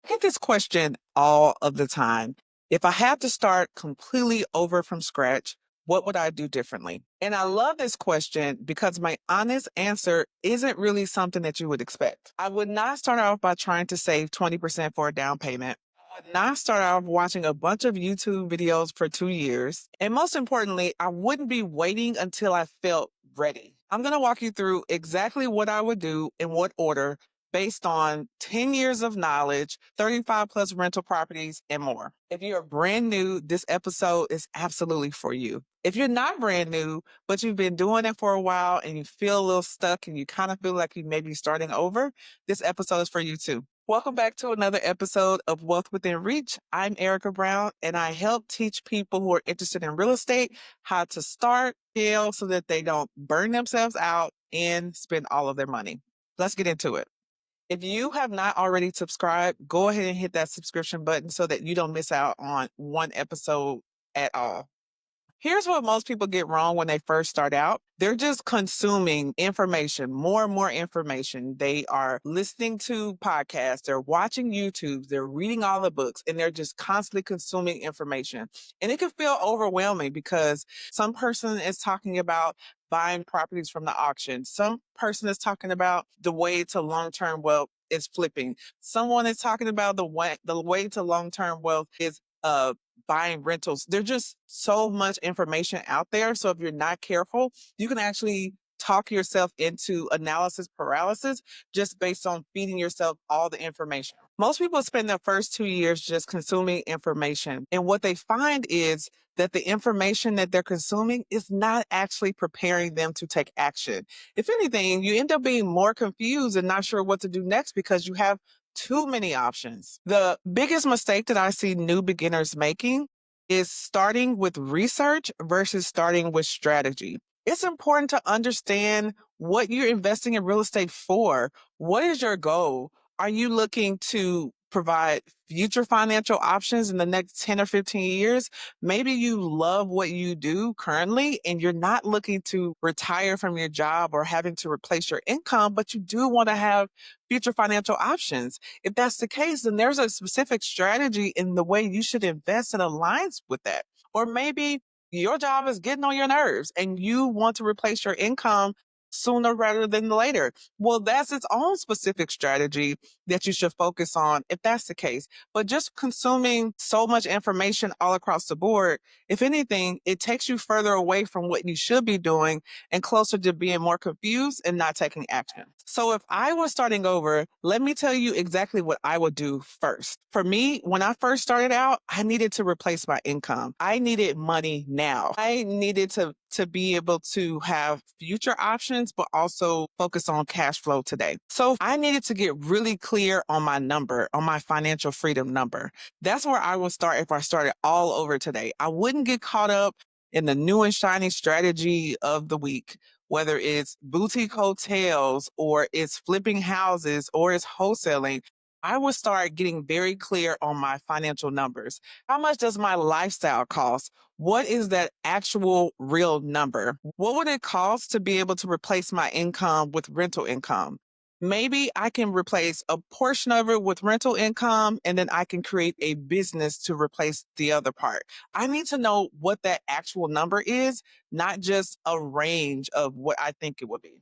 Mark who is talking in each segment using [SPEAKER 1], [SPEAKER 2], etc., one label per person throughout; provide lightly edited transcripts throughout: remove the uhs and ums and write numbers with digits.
[SPEAKER 1] I get this question all of the time. If I had to start completely over from scratch, what would I do differently? And I love this question because my honest answer isn't really something that you would expect. I would not start off by trying to save 20% for a down payment. I would not start off watching a bunch of YouTube videos for 2 years. And most importantly, I wouldn't be waiting until I felt ready. I'm going to walk you through exactly what I would do in what order based on 10 years of knowledge, 35 plus rental properties, and more. If you're brand new, this episode is absolutely for you. If you're not brand new, but you've been doing it for a while and you feel a little stuck and you kind of feel like you may be starting over, this episode is for you too. Welcome back to another episode of Wealth Within Reach. I'm Erica Brown, and I help teach people who are interested in real estate how to start, scale so that they don't burn themselves out and spend all of their money. Let's get into it. If you have not already subscribed, go ahead and hit that subscription button so that you don't miss out on one episode at all. Here's what most people get wrong when they first start out. They're just consuming information, more and more information. They are listening to podcasts, they're watching YouTube, they're reading all the books, and they're just constantly consuming information. And it can feel overwhelming because some person is talking about buying properties from the auction. Some person is talking about the way to long-term wealth is flipping. Someone is talking about the way to long-term wealth is buying rentals. There's just so much information out there. So if you're not careful, you can actually talk yourself into analysis paralysis just based on feeding yourself all the information. Most people spend their first 2 years just consuming information. And what they find is that the information that they're consuming is not actually preparing them to take action. If anything, you end up being more confused and not sure what to do next because you have too many options. The biggest mistake that I see new beginners making is starting with research versus starting with strategy. It's important to understand what you're investing in real estate for. What is your goal? Are you looking to provide future financial options in the next 10 or 15 years? Maybe you love what you do currently and you're not looking to retire from your job or having to replace your income, but you do want to have future financial options. If that's the case, then there's a specific strategy in the way you should invest that aligns with that. Or maybe your job is getting on your nerves and you want to replace your income sooner rather than later. Well, that's its own specific strategy that you should focus on if that's the case. But just consuming so much information all across the board, if anything, it takes you further away from what you should be doing and closer to being more confused and not taking action. So if I was starting over, let me tell you exactly what I would do first. For me, when I first started out, I needed to replace my income. I needed money now. I needed to be able to have future options, but also focus on cash flow today. So I needed to get really clear on my number, on my financial freedom number. That's where I would start if I started all over today. I wouldn't get caught up in the new and shiny strategy of the week, whether it's boutique hotels or it's flipping houses or it's wholesaling. I would start getting very clear on my financial numbers. How much does my lifestyle cost? What is that actual real number? What would it cost to be able to replace my income with rental income? Maybe I can replace a portion of it with rental income and then I can create a business to replace the other part. I need to know what that actual number is, not just a range of what I think it would be.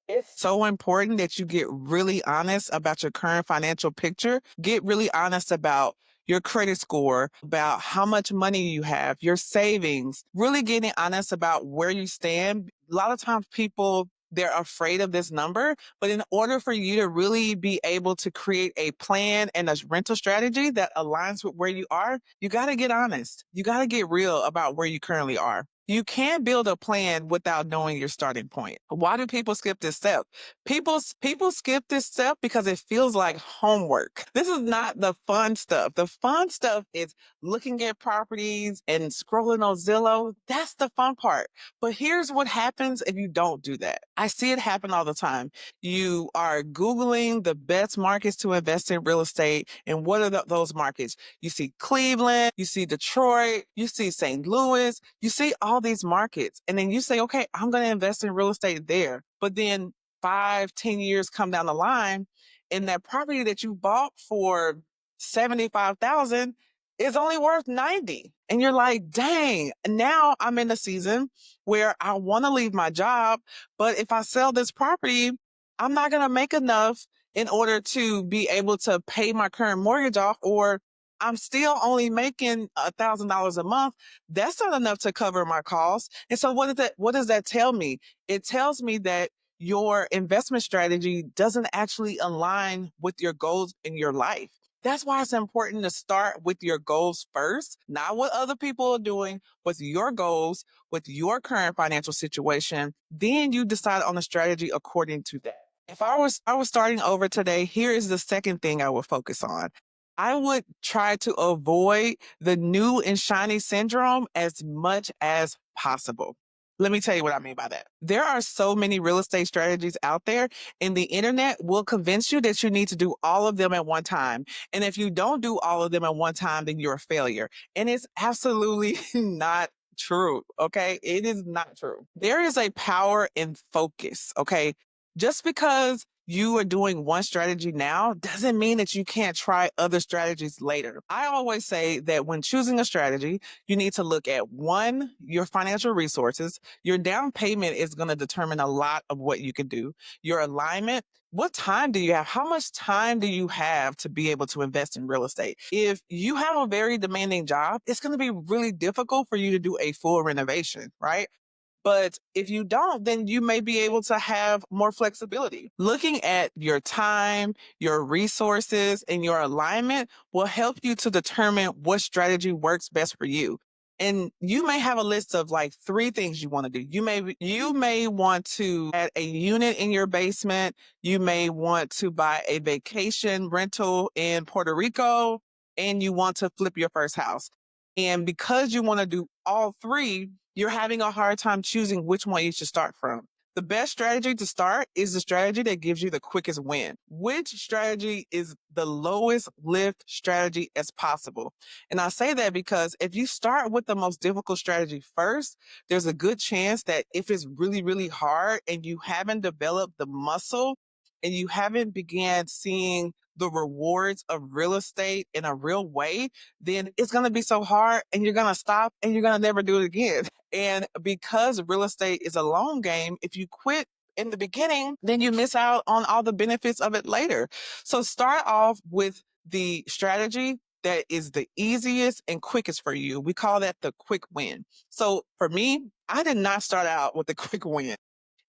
[SPEAKER 1] It's so important that you get really honest about your current financial picture. Get really honest about your credit score, about how much money you have, your savings, really getting honest about where you stand. A lot of times people, they're afraid of this number, but in order for you to really be able to create a plan and a rental strategy that aligns with where you are, you got to get honest. You got to get real about where you currently are. You can't build a plan without knowing your starting point. Why do people skip this step? People skip this step because it feels like homework. This is not the fun stuff. The fun stuff is looking at properties and scrolling on Zillow. That's the fun part. But here's what happens if you don't do that. I see it happen all the time. You are Googling the best markets to invest in real estate. And what are those markets? You see Cleveland, you see Detroit, you see St. Louis, you see all these markets. And then you say, okay, I'm going to invest in real estate there. But then 5, 10 years come down the line and that property that you bought for 75,000 is only worth 90. And you're like, dang, now I'm in a season where I want to leave my job, but if I sell this property, I'm not going to make enough in order to be able to pay my current mortgage off, or I'm still only making $1,000 a month. That's not enough to cover my costs. And so what does that tell me? It tells me that your investment strategy doesn't actually align with your goals in your life. That's why it's important to start with your goals first, not what other people are doing, with your goals, with your current financial situation. Then you decide on a strategy according to that. If I was starting over today, here is the second thing I would focus on. I would try to avoid the new and shiny syndrome as much as possible. Let me tell you what I mean by that. There are so many real estate strategies out there, and the internet will convince you that you need to do all of them at one time. And if you don't do all of them at one time, then you're a failure. And it's absolutely not true. Okay. It is not true. There is a power in focus. Okay. Just because you are doing one strategy now doesn't mean that you can't try other strategies later. I always say that when choosing a strategy, you need to look at one, your financial resources. Your down payment is going to determine a lot of what you can do. Your alignment, what time do you have? How much time do you have to be able to invest in real estate? If you have a very demanding job, it's going to be really difficult for you to do a full renovation, right? But if you don't, then you may be able to have more flexibility. Looking at your time, your resources, and your alignment will help you to determine what strategy works best for you. And you may have a list of like three things you want to do. You may want to add a unit in your basement. You may want to buy a vacation rental in Puerto Rico, and you want to flip your first house. And because you want to do all three, you're having a hard time choosing which one you should start from. The best strategy to start is the strategy that gives you the quickest win. Which strategy is the lowest lift strategy as possible? And I say that because if you start with the most difficult strategy first, there's a good chance that if it's really, really hard and you haven't developed the muscle and you haven't began seeing the rewards of real estate in a real way, then it's going to be so hard and you're going to stop and you're going to never do it again. And because real estate is a long game, if you quit in the beginning, then you miss out on all the benefits of it later. So start off with the strategy that is the easiest and quickest for you. We call that the quick win. So for me, I did not start out with the quick win.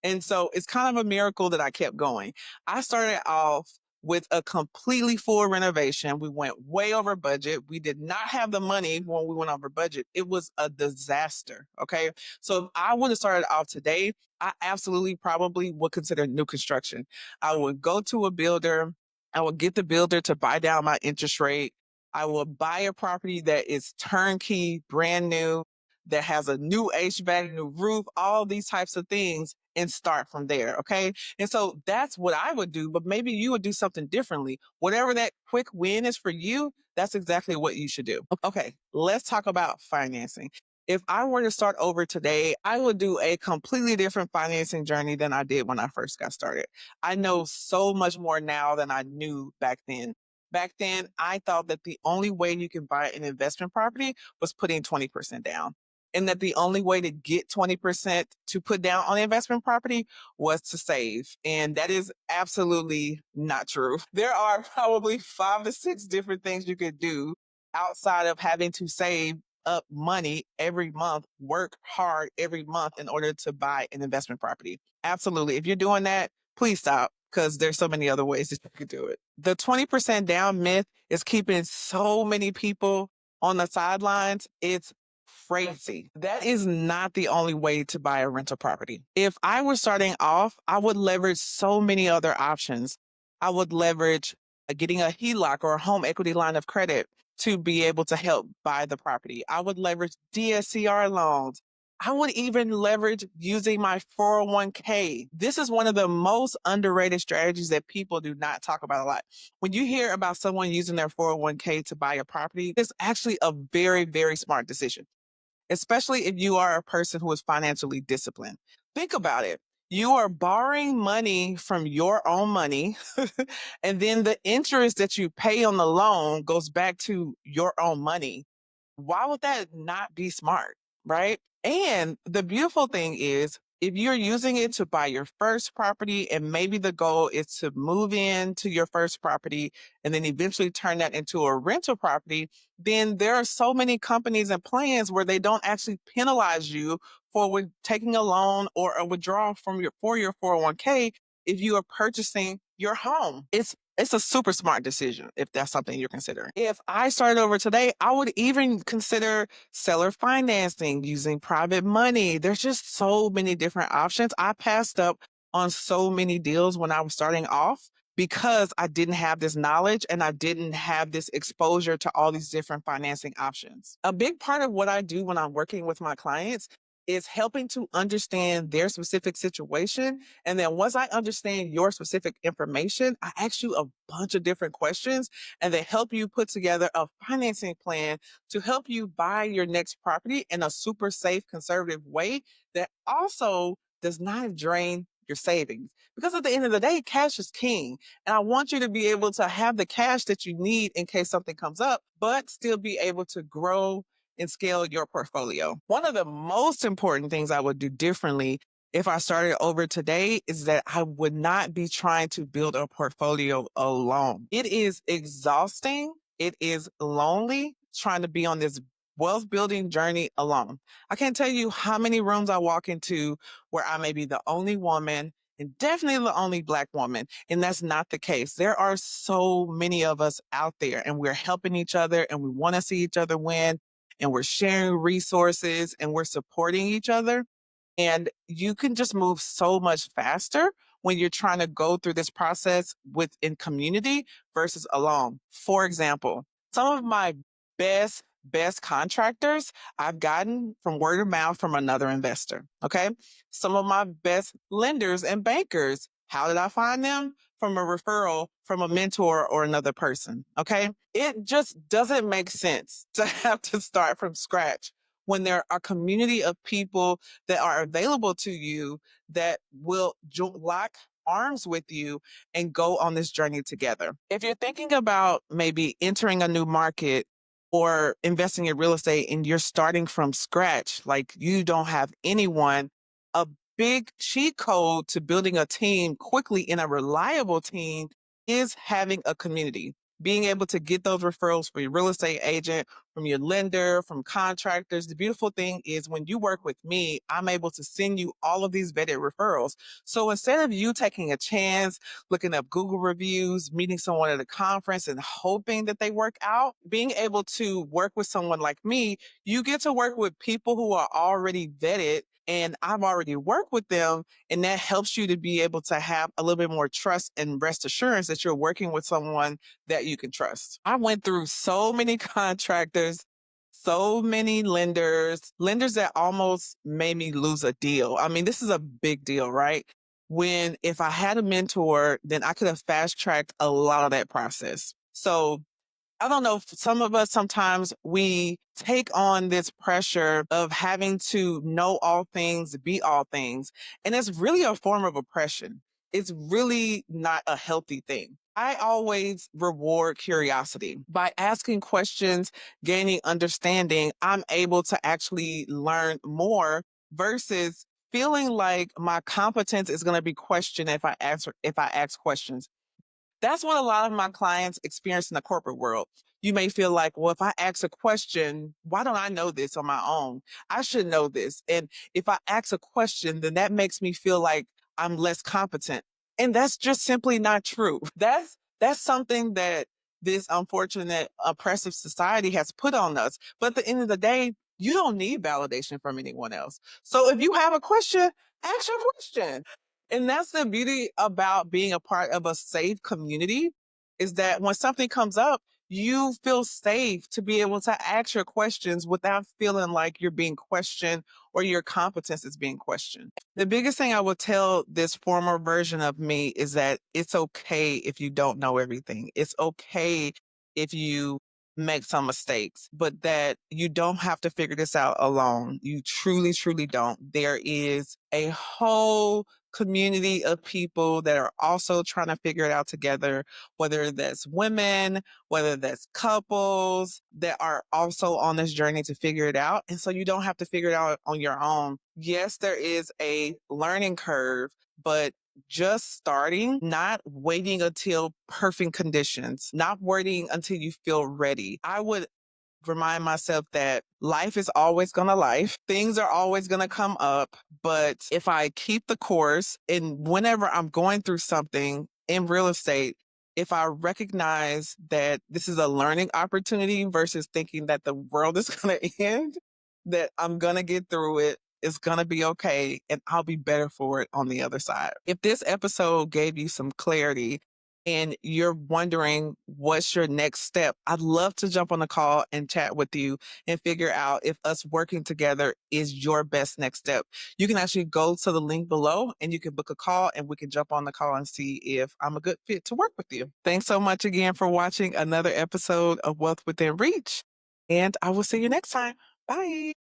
[SPEAKER 1] And so it's kind of a miracle that I kept going. I started off with a completely full renovation. We went way over budget. We did not have the money when we went over budget. It was a disaster. Okay. So if I would have started off today, I absolutely probably would consider new construction. I would go to a builder. I would get the builder to buy down my interest rate. I will buy a property that is turnkey, brand new, that has a new HVAC, new roof, all these types of things, and start from there. Okay. And so that's what I would do, but maybe you would do something differently. Whatever that quick win is for you, that's exactly what you should do. Okay. Let's talk about financing. If I were to start over today, I would do a completely different financing journey than I did when I first got started. I know so much more now than I knew back then. Back then, I thought that the only way you can buy an investment property was putting 20% down, and that the only way to get 20% to put down on investment property was to save. And that is absolutely not true. There are probably 5 to 6 different things you could do outside of having to save up money every month, work hard every month in order to buy an investment property. Absolutely. If you're doing that, please stop, because there's so many other ways that you could do it. The 20% down myth is keeping so many people on the sidelines. It's crazy. That is not the only way to buy a rental property. If I were starting off, I would leverage so many other options. I would leverage getting a HELOC or a home equity line of credit to be able to help buy the property. I would leverage DSCR loans. I would even leverage using my 401k. This is one of the most underrated strategies that people do not talk about a lot. When you hear about someone using their 401k to buy a property, it's actually a very, very smart decision, especially if you are a person who is financially disciplined. Think about it. You are borrowing money from your own money, and then the interest that you pay on the loan goes back to your own money. Why would that not be smart, right? And the beautiful thing is, if you're using it to buy your first property and maybe the goal is to move into your first property and then eventually turn that into a rental property, then there are so many companies and plans where they don't actually penalize you for taking a loan or a withdrawal from your 401k if you are purchasing your home. It's a super smart decision if that's something you're considering. If I started over today, I would even consider seller financing using private money. There's just so many different options. I passed up on so many deals when I was starting off because I didn't have this knowledge and I didn't have this exposure to all these different financing options. A big part of what I do when I'm working with my clients is helping to understand their specific situation. And then once I understand your specific information, I ask you a bunch of different questions and they help you put together a financing plan to help you buy your next property in a super safe, conservative way that also does not drain your savings. Because at the end of the day, cash is king. And I want you to be able to have the cash that you need in case something comes up, but still be able to grow and scale your portfolio. One of the most important things I would do differently if I started over today is that I would not be trying to build a portfolio alone. It is exhausting. It is lonely trying to be on this wealth building journey alone. I can't tell you how many rooms I walk into where I may be the only woman and definitely the only Black woman. And that's not the case. There are so many of us out there and we're helping each other and we want to see each other win and we're sharing resources and we're supporting each other. And you can just move so much faster when you're trying to go through this process within community versus alone. For example, some of my best contractors I've gotten from word of mouth from another investor. Okay. Some of my best lenders and bankers, how did I find them? From a referral from a mentor or another person. Okay. It just doesn't make sense to have to start from scratch when there are a community of people that are available to you that will lock arms with you and go on this journey together. If you're thinking about maybe entering a new market or investing in real estate and you're starting from scratch, like you don't have anyone, a big cheat code to building a team quickly in a reliable team is having a community. Being able to get those referrals for your real estate agent, from your lender, from contractors. The beautiful thing is when you work with me, I'm able to send you all of these vetted referrals. So instead of you taking a chance, looking up Google reviews, meeting someone at a conference and hoping that they work out, being able to work with someone like me, you get to work with people who are already vetted and I've already worked with them. And that helps you to be able to have a little bit more trust and rest assurance that you're working with someone that you can trust. I went through so many contractors, so many lenders that almost made me lose a deal. I mean, this is a big deal, right? When if I had a mentor, then I could have fast tracked a lot of that process. So I don't know, some of us sometimes we take on this pressure of having to know all things, be all things. And it's really a form of oppression. It's really not a healthy thing. I always reward curiosity by asking questions, gaining understanding. I'm able to actually learn more versus feeling like my competence is going to be questioned if I ask questions. That's what a lot of my clients experience in the corporate world. You may feel like, well, if I ask a question, why don't I know this on my own? I should know this. And if I ask a question, then that makes me feel like I'm less competent. And that's just simply not true. That's something that this unfortunate oppressive society has put on us. But at the end of the day, you don't need validation from anyone else. So if you have a question, ask your question. And that's the beauty about being a part of a safe community is that when something comes up, you feel safe to be able to ask your questions without feeling like you're being questioned or your competence is being questioned. The biggest thing I would tell this former version of me is that it's okay if you don't know everything. It's okay if you make some mistakes, but that you don't have to figure this out alone. You truly, truly don't. There is a whole community of people that are also trying to figure it out together, whether that's women, whether that's couples that are also on this journey to figure it out. And so you don't have to figure it out on your own. Yes, there is a learning curve, but just starting, not waiting until perfect conditions, not waiting until you feel ready. I would remind myself that life is always going to life. Things are always going to come up. But if I keep the course and whenever I'm going through something in real estate, if I recognize that this is a learning opportunity versus thinking that the world is going to end, that I'm going to get through it. It's going to be okay. And I'll be better for it on the other side. If this episode gave you some clarity, and you're wondering what's your next step, I'd love to jump on the call and chat with you and figure out if us working together is your best next step. You can actually go to the link below and you can book a call and we can jump on the call and see if I'm a good fit to work with you. Thanks so much again for watching another episode of Wealth Within Reach. And I will see you next time. Bye.